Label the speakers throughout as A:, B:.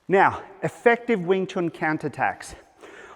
A: Now, effective Wing Chun counterattacks.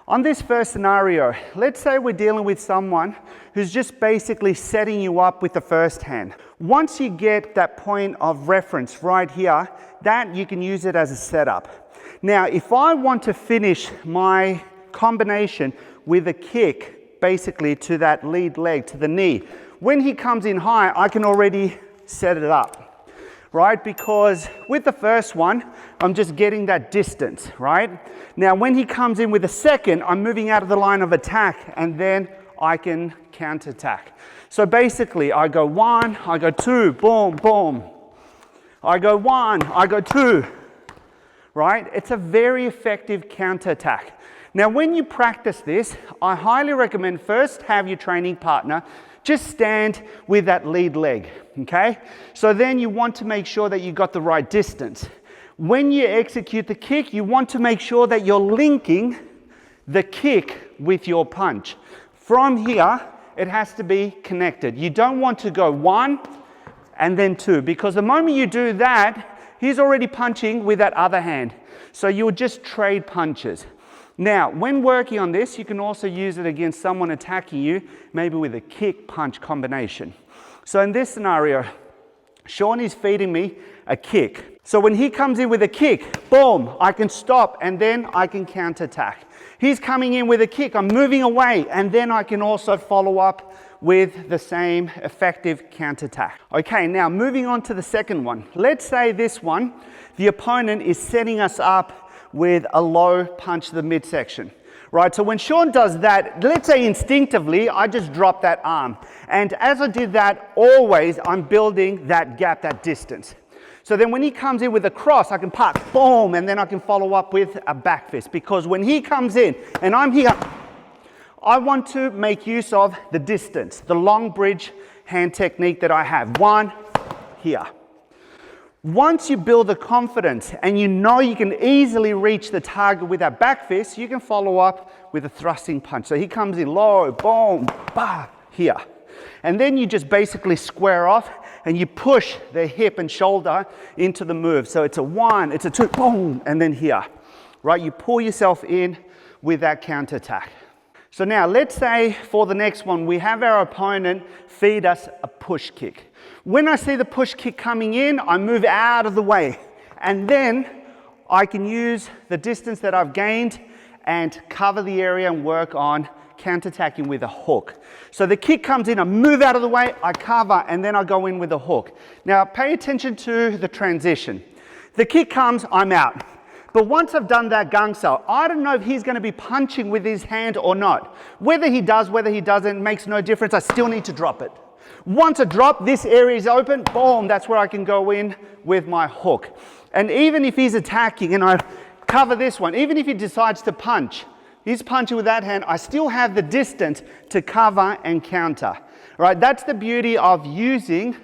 A: On this first scenario, let's say we're dealing with someone who's just basically setting you up with the first hand. Once you get that point of reference right here, that you can use it as a setup. Now, if I want to finish my combination with a kick, basically to that lead leg, to the knee, when he comes in high, I can already set it up, right? Because with the first one, I'm just getting that distance, right? Now, when he comes in with a second, I'm moving out of the line of attack, and then I can counterattack. So basically, I go one, I go two, boom, boom. I go one, I go two, right? It's a very effective counterattack. Now, when you practice this, I highly recommend first have your training partner just stand with that lead leg, okay? So then you want to make sure that you got the right distance. When you execute the kick, you want to make sure that you're linking the kick with your punch. From here, it has to be connected. You don't want to go one and then two, because the moment you do that, he's already punching with that other hand. So you'll just trade punches. Now, when working on this, you can also use it against someone attacking you, maybe with a kick-punch combination. So in this scenario, Sean is feeding me a kick. So when he comes in with a kick, boom, I can stop and then I can counterattack. He's coming in with a kick, I'm moving away, and then I can also follow up with the same effective counterattack. Okay, now moving on to the second one. Let's say this one, the opponent is setting us up with a low punch to the midsection, right? So when Sean does that, let's say instinctively, I just drop that arm. And as I did that, always I'm building that gap, that distance. So then when he comes in with a cross, I can park, boom, and then I can follow up with a back fist. Because when he comes in and I'm here, I want to make use of the distance, the long bridge hand technique that I have. One, here. Once you build the confidence and you know you can easily reach the target with that back fist, you can follow up with a thrusting punch. So he comes in low, boom, bah, here. And then you just basically square off and you push the hip and shoulder into the move. So it's a one, it's a two, boom, and then here, right? You pull yourself in with that counterattack. So now let's say for the next one, we have our opponent feed us a push kick. When I see the push kick coming in, I move out of the way. And then I can use the distance that I've gained and cover the area and work on counterattacking with a hook. So the kick comes in, I move out of the way, I cover, and then I go in with a hook. Now pay attention to the transition. The kick comes, I'm out. But once I've done that gung sao, I don't know if he's going to be punching with his hand or not. Whether he does, whether he doesn't, makes no difference. I still need to drop it. Once I drop, this area is open, boom, that's where I can go in with my hook. And even if he's attacking and I cover this one, even if he decides to punch, he's punching with that hand, I still have the distance to cover and counter. Right? That's the beauty of using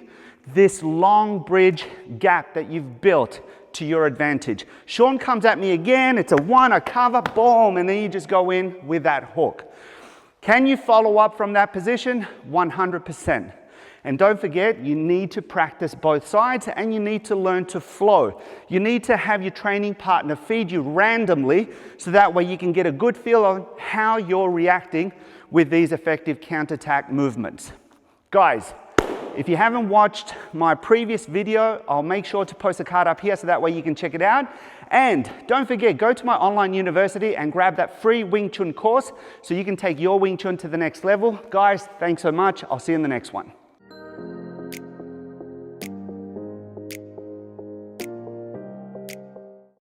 A: this long bridge gap that you've built to your advantage. Sean comes at me again, it's a one, I cover, boom, and then you just go in with that hook. Can you follow up from that position? 100%. And don't forget, you need to practice both sides and you need to learn to flow. You need to have your training partner feed you randomly so that way you can get a good feel on how you're reacting with these effective counterattack movements. Guys, if you haven't watched my previous video, I'll make sure to post a card up here so that way you can check it out. And don't forget, go to my online university and grab that free Wing Chun course so you can take your Wing Chun to the next level. Guys, thanks so much. I'll see you in the next one.